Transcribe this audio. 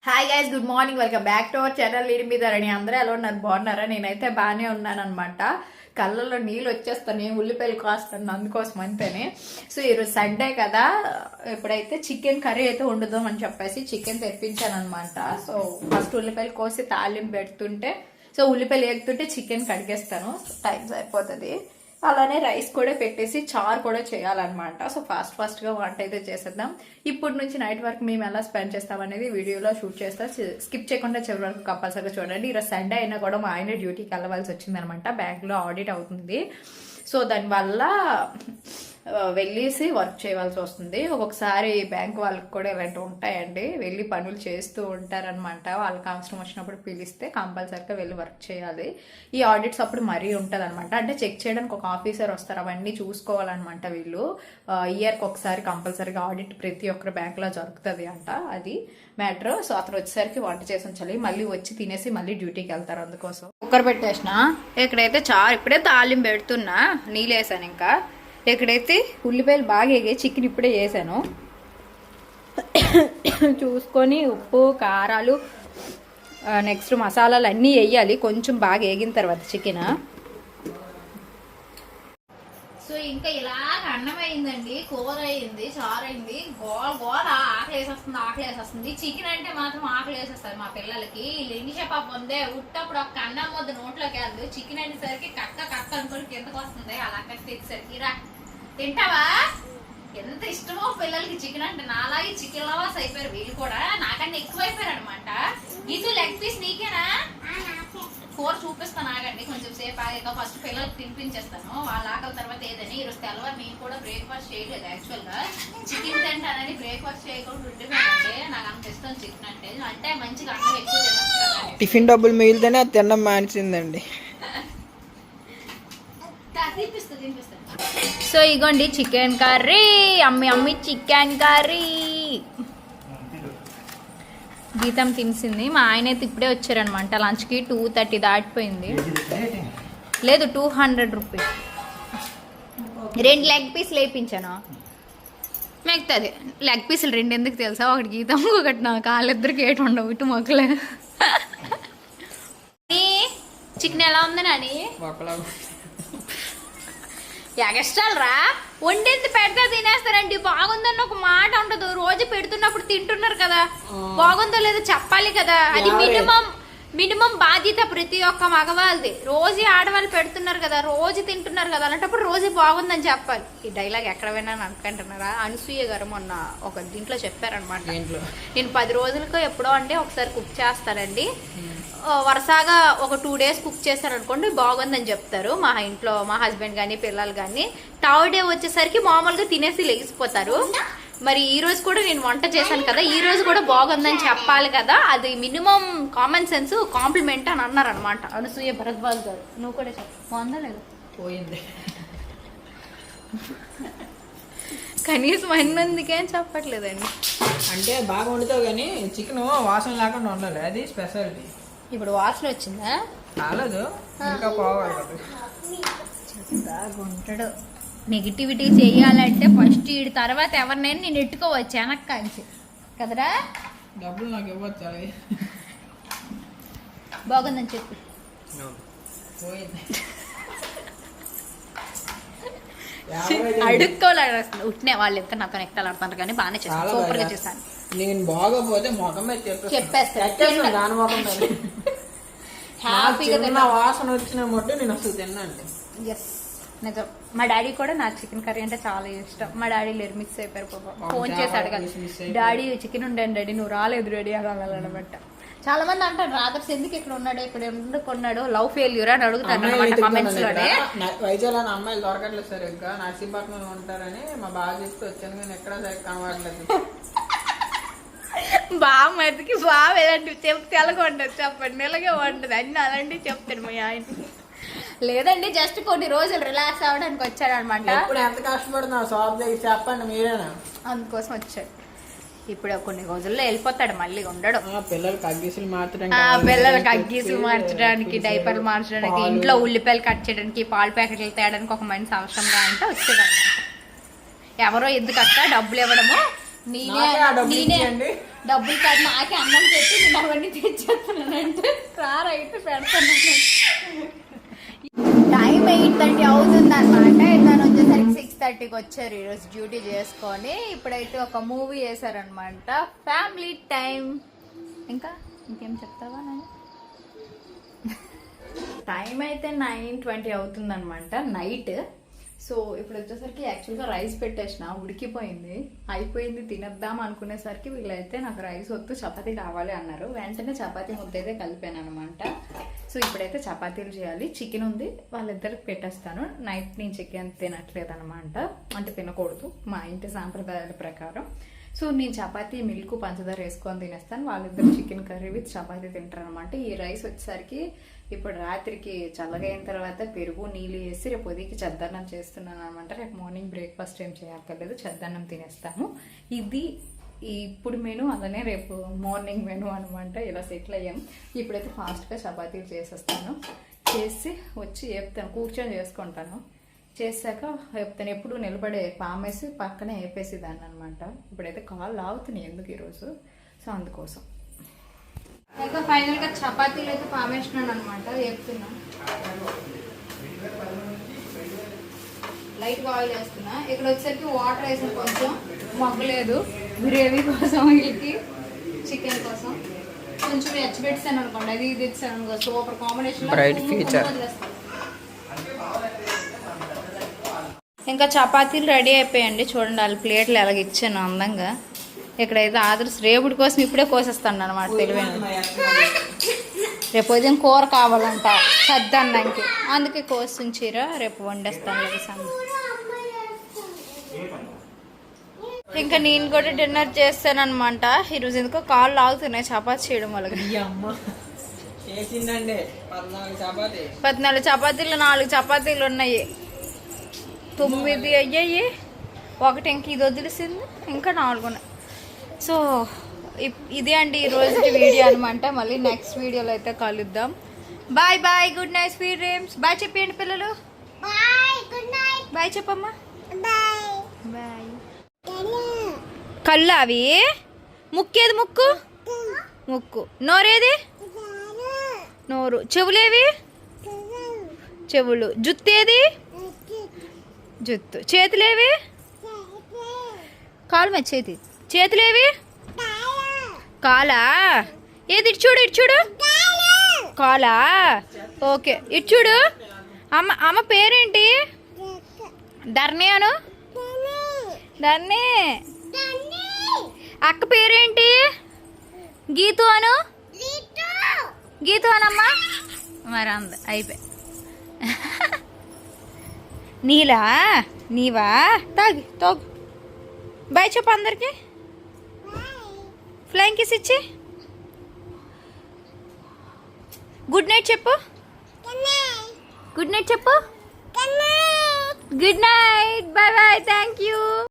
Hi guys, good morning. Welcome back to our channel. Lead మీద రణి. అందరూ ఎలా ఉన్నారు? బాగున్నారా? నేనైతే బాగానే ఉన్నాను అనమాట. కళ్ళల్లో నీళ్ళు వచ్చేస్తాను, ఉల్లిపాయలు కాస్తాను, అందుకోసం అంతేనే. సో ఈరోజు సండే కదా, ఇప్పుడైతే చికెన్ కర్రీ అయితే వండుదాం అని చెప్పేసి చికెన్ తెప్పించాను అనమాట. సో ఫస్ట్ ఉల్లిపాయలు కోసి తాలింపు పెడుతుంటే, సో ఉల్లిపాయలు వేగుతుంటే చికెన్ కడిగేస్తాను, టైం సరిపోతుంది. అలానే రైస్ కూడా పెట్టేసి చారు కూడా చేయాలన్నమాట. సో ఫాస్ట్గా వంట అయితే చేసేద్దాం. ఇప్పటి నుంచి నైట్ వరకు మేము ఎలా స్పెండ్ చేస్తాం అనేది వీడియోలో షూట్ చేస్తా. స్కిప్ చేయకుండా చివరి వరకు కంపల్సరీగా చూడండి. ఈరోజు సండే అయినా కూడా మా ఆయన డ్యూటీకి వెళ్ళవలసి వచ్చింది అనమాట. బ్యాంక్లో ఆడిట్ అవుతుంది. సో దానివల్ల వెళ్ళేసి వర్క్ చేయవలసి వస్తుంది. ఒక్కొక్కసారి బ్యాంక్ వాళ్ళకి కూడా ఇలాంటివి ఉంటాయండి, వెళ్ళి పనులు చేస్తూ ఉంటారనమాట. వాళ్ళకి అవసరం వచ్చినప్పుడు పిలిస్తే కంపల్సరీగా వెళ్ళి వర్క్ చేయాలి. ఈ ఆడిట్స్ అప్పుడు మరీ ఉంటుంది అనమాట. అంటే చెక్ చేయడానికి ఒక ఆఫీసర్ వస్తారు, అవన్నీ చూసుకోవాలన్నమాట. వీళ్ళు ఇయర్కి ఒకసారి కంపల్సరీగా ఆడిట్ ప్రతి ఒక్కరి బ్యాంక్లో జరుగుతుంది అంట, అది మ్యాటర్. సో అతను వచ్చేసరికి వంట చేసి ఉంచాలి, మళ్ళీ వచ్చి తినేసి మళ్ళీ డ్యూటీకి వెళ్తారు. అందుకోసం కుక్కర్ పెట్టేసిన. ఇక్కడైతే చారు ఇప్పుడే తాలింపు పెడుతున్నా, నీళ్ళు వేసాను. ఇంకా ఇక్కడైతే ఉల్లిపాయలు బాగా ఎగాయి, చికెన్ ఇప్పుడే వేసాను. చూసుకొని ఉప్పు కారాలు నెక్స్ట్ మసాలాలు అన్నీ వేయాలి కొంచెం బాగా వేగిన తర్వాత చికెన్. సో ఇంకా ఇలాగ అన్నం అయిందండి, కూర అయింది, చారు అయింది. గోల ఆకలేసేస్తుంది. చికెన్ అంటే మాత్రం ఆకలేసేస్తుంది మా పిల్లలకి. ఎన్నిసేపు ఉందే ఉట్టప్పుడు ఒక అన్నం వద్ద నోట్లోకి వెళ్ళదు. చికెన్ అనేసరికి కక్క అనుకొని కిందకు వస్తుంది. అలా తెచ్చేసరికి రా తింటావా? ఎంత ఇష్టమో పిల్లలకి చికెన్ అంటే. నాలాగే చికెన్ లవర్స్ అయిపోయారు వీళ్ళు కూడా, నాకన్నా ఎక్కువైపోయారు అనమాట. ఇది లెగ్ పీస్ నీకేనా? కూర చూపిస్తాను, ఆగండి కొంచెం సేపు ఆగాక. ఫస్ట్ పిల్లలకి తినిపించేస్తాను, వాళ్ళ ఆకలి తర్వాత ఏదని. ఈరోజు తెల్లవారు నేను కూడా బ్రేక్ఫాస్ట్ చేయలేదు. యాక్చువల్ గా చికెన్ తింటానని బ్రేక్ఫాస్ట్ చేయకుండా ఉండిపోయిందంటే. నాకు అంత ఇష్టం చికెన్ అంటే. అంటే మంచిగా అన్నం ఎక్కువ తినచ్చు కదా. టిఫిన్ డబ్బులు మిగిలితేనే అది తినడం మానేసిందండి. తినిపిస్తాను. సో ఇగోండి చికెన్ కర్రీ. అమ్మి చికెన్ కర్రీ. గీతం తినిసింది. మా ఆయన అయితే ఇప్పుడే వచ్చారనమాట లంచ్కి. 2:30 దాటిపోయింది. లేదు 200 రూపీస్. 2 లెగ్ పీసులు వేయించాను. మిగతాది లెగ్ పీసులు 2 ఎందుకు తెలుసా? ఒకటి గీతం, ఒకటి నాకు. వాళ్ళిద్దరికి ఏటు ఉండవు, ఇటు మొక్కలే. చికెన్ ఎలా ఉంది నాని? ఎగస్ట్రాలు రా, వండింది పెడితే తినేస్తారండి. బాగుందని ఒక మాట ఉండదు. రోజు పెడుతున్నప్పుడు తింటున్నారు కదా, బాగుందో లేదో చెప్పాలి కదా. అది మినిమం బాధ్యత ప్రతి ఒక్క మగవాళ్ళది. రోజు ఆడవాళ్ళు పెడుతున్నారు కదా, రోజు తింటున్నారు కదా, అలాంటప్పుడు రోజు బాగుందని చెప్పాలి. ఈ డైలాగ్ ఎక్కడ విన్నాను అనుకుంటున్నారా? అనసూయ గారు మొన్న ఒక దీంట్లో చెప్పారనమాట. నేను 10 రోజులకు ఎప్పుడో అంటే ఒకసారి కుక్ చేస్తానండి. వరుసగా ఒక 2 డేస్ కుక్ చేశారనుకోండి, బాగుందని చెప్తారు మా ఇంట్లో. మా హస్బెండ్ కానీ పిల్లలు కానీ 3rd డే వచ్చేసరికి మామూలుగా తినేసి లెగిసిపోతారు. మరి ఈ రోజు కూడా నేను వంట చేశాను కదా, ఈ రోజు కూడా బాగుందని చెప్పాలి కదా. అది మినిమం కామన్ సెన్స్, కాంప్లిమెంట్ అని అన్నారు అనమాట అనసూయ భరద్వాజ్ గారు. నువ్వు కూడా చెప్పు, బాగుందా లేదా? పోయింది. కనీసం అన్నందుకే చెప్పట్లేదండి. అంటే బాగా వండుతావు కానీ చికెన్ వాసన లేకుండా ఉండాలి, అది స్పెషాలిటీ. ఇప్పుడు వాసన వచ్చిందా? రాలేదు, ఇంకా పోవాలి. ఉంటాడు. నెగిటివిటీ చేయాలంటే ఫస్ట్ వీడి తర్వాత ఎవరినైనా నేను ఎట్టుకోవచ్చు వెనక్కి కదరా. డబ్బులు నాకు ఇవ్వచ్చు. అవి బాగుందని చెప్పి అడుక్కోవాలి. ఉట్టినే వాళ్ళు ఎంత నాతో ఎక్కాలి ఆడుతున్నారు కానీ బాగానే చేస్తాను, సూపర్ గా చేశాను. నేను బాగోపోతే మొఖం మీద చెప్పేస్తాను. దాని మొఖం మీద హ్యాపీగా వాసన వచ్చిన మొట్టు నేను అసలు తిన్నాండి. ఎస్ నిజం. మా డాడీ కూడా నా చికెన్ కర్రీ అంటే చాలా ఇష్టం. మా డాడీ మిక్స్ అయిపోయారు. ఫోన్ చేసి అడగాలి, డాడీ చికెన్ ఉండండి డాడీ, నువ్వు రాలేదు డాడీ అడగాలన్నమాట. చాలా మంది అంటారు రాదర్స్ ఎందుకు ఇక్కడ ఉన్నాడు, ఇక్కడ ఎందుకున్నాడు, లవ్ ఫెయిల్యూర్ అని అడుగుతాను అనమాట కామెంట్స్ లోనే. వైజాగ్ అమ్మాయిలు దొరకట్లేదు సార్, ఇంకా నర్సీపట్నంలో ఉంటారని మా బాగా చెప్తూ వచ్చాను, నేను ఎక్కడ కనబడలేదు. బాగా మరిదికి బాగా ఎలాంటివి చెప్తే ఎలాగ ఉండదు చెప్పండి, నెలగే ఉండదు అన్ని అలాంటివి చెప్తాడు మా ఆయన. లేదండి, జస్ట్ కొన్ని రోజులు రిలాక్స్ అవ్వడానికి వచ్చాడు అనమాట. ఇప్పుడు ఎంత కష్టపడుతున్నావు షాప్ దగ్గర చెప్పండి మీరేనా, అందుకోసం వచ్చాడు. ఇప్పుడు కొన్ని రోజుల్లో వెళ్ళిపోతాడు, మళ్ళీ ఉండడు. పిల్లలకి అగ్గీసులు మార్చడానికి డైపర్లు మార్చడానికి, ఇంట్లో ఉల్లిపాయలు కట్ చేయడానికి, పాలు ప్యాకెట్లు తేయడానికి ఒక మనిషి అవసరంగా అంటే వచ్చాడు అనమాట. ఎవరో ఎందుకు అక్క డబ్బులు ఇవ్వడము, డబ్బులు కాదు నాకే అన్నం పెట్టి నేను అవన్నీ తెచ్చేస్తున్నానంటే రైట్ పెడతాను. టైం 8:30 అవుతుంది అనమాట. తను వచ్చేసరికి 6:30కి వచ్చారు ఈరోజు డ్యూటీ చేసుకొని. ఇప్పుడైతే ఒక మూవీ వేసారనమాట, ఫ్యామిలీ టైం. ఇంకా ఇంకేం చెప్తావా? నేను టైం అయితే 9:20 అవుతుంది అనమాట నైట్. సో ఇప్పుడు వచ్చేసరికి యాక్చువల్గా రైస్ పెట్టేసిన, ఉడికిపోయింది, అయిపోయింది, తినేద్దాం అనుకునేసరికి వీళ్ళైతే నాకు రైస్ వద్దు చపాతీ కావాలి అన్నారు. వెంటనే చపాతీ ముద్ద అయితే కలిపాను అనమాట. సో ఇప్పుడైతే చపాతీలు చేయాలి. చికెన్ ఉంది, వాళ్ళిద్దరికి పెట్టేస్తాను. నైట్ నేను చికెన్ తినట్లేదు అనమాట, అంటే తినకూడదు మా ఇంటి సాంప్రదాయాల ప్రకారం. సో నేను చపాతీ మిల్క్ పంచదార వేసుకొని తినేస్తాను, వాళ్ళిద్దరు చికెన్ కర్రీ విత్ చపాతీ తింటారు అనమాట. ఈ రైస్ వచ్చేసరికి ఇప్పుడు రాత్రికి చల్లగా అయిన తర్వాత పెరుగు నీళ్ళు వేసి రేపు ఉదయకి చద్దన్నం చేస్తున్నాను అనమాట. రేపు మార్నింగ్ బ్రేక్ఫాస్ట్ ఏం చేయక్కర్లేదు, చద్దన్నం తినేస్తాను. ఇది ఇప్పుడు మెను, అలానే రేపు మార్నింగ్ మెను అనమాట. ఇలా సెటిల్ అయ్యాం. ఇప్పుడైతే ఫాస్ట్గా చపాతీలు చేసేస్తాను. చేసి వచ్చి వేపుతాను, కూర్చొని చేసుకుంటాను. చేశాక వేపుతాను. ఎప్పుడు నిలబడే పామేసి పక్కనే వేపేసి దాన్ని అనమాట. ఇప్పుడైతే కాళ్ళు లాగుతున్నాయి ఎందుకు ఈరోజు, సో అందుకోసం. ఇంకా ఫైనల్గా చపాతీలు అయితే పామేసినాను అనమాట, వేపుతున్నా. లైట్గా ఆయిల్ వేస్తున్నా. ఇక్కడ వచ్చేసరికి వాటర్ వేసిన కొంచెం మగ్గలేదు, గ్రేవీ కోసం, వీళ్ళకి చికెన్ కోసం కొంచెం హెచ్ పెట్టాను అనుకోండి. అది ఇది ఇచ్చాను అనుకో, సూపర్ కాంబినేషన్. ఇంకా చపాతీలు రెడీ అయిపోయాయండి. చూడండి వాళ్ళ ప్లేట్లు ఎలాగ ఇచ్చాను అందంగా. ఇక్కడైతే ఆదర్శ్ రేపుడి కోసం ఇప్పుడే కోసేస్తాను అనమాట, తెలివైన. రేపు ఉదయం కూర కావాలంట చద్దన్నానికి, అందుకే కోసి ఉంచిరా, రేపు వండేస్తాను లేదు. ఇంకా నేను కూడా డిన్నర్ చేస్తాను అనమాట. ఈరోజు ఎందుకో కాళ్ళు ఆగుతున్నాయి చపాతీ చేయడం వల్ల. 14 చపాతీలు 4 చపాతీలు ఉన్నాయి, 9 అయ్యాయి. ఒకటి ఇంక ఇది వదిలేసింది, ఇంకా 4 ఉన్నాయి. సో ఇదే అండి ఈరోజు వీడియో అనమాట. మళ్ళీ నెక్స్ట్ వీడియోలో అయితే కలుద్దాం. Bye bye, good night, sweet dreams. Bye చెప్పండి పిల్లలు. బాయ్ చెప్పమ్మా. బాయ్. కళ్ళు అవి, ముక్కేది ముక్కు, ముక్కు. నోరేది, నోరు. చెవులేవి, చెవులు. జుత్తేది, జుత్తు. చేతులేవి, కాలు మీద చేతి. చేతులేవి, కాలా. ఏది ఇటు చూడు, ఇటు చూడు, కాలా. ఓకే ఇటు చూడు. అమ్మ పేరేంటి? ధర్ని అను. ధర్ని. అక్క పేరేంటి? గీతు అను. గీతు అనమ్మా. మరి అంది అయిపోయి. నీలా, నీవా? తాగి తాగు. బాయ్ చెప్పు అందరికి. ఫ్లైంగ్ కిస్ ఇచ్చి గుడ్ నైట్ చెప్పు. గుడ్ నైట్ చెప్పు. Good night. Bye bye. Thank you.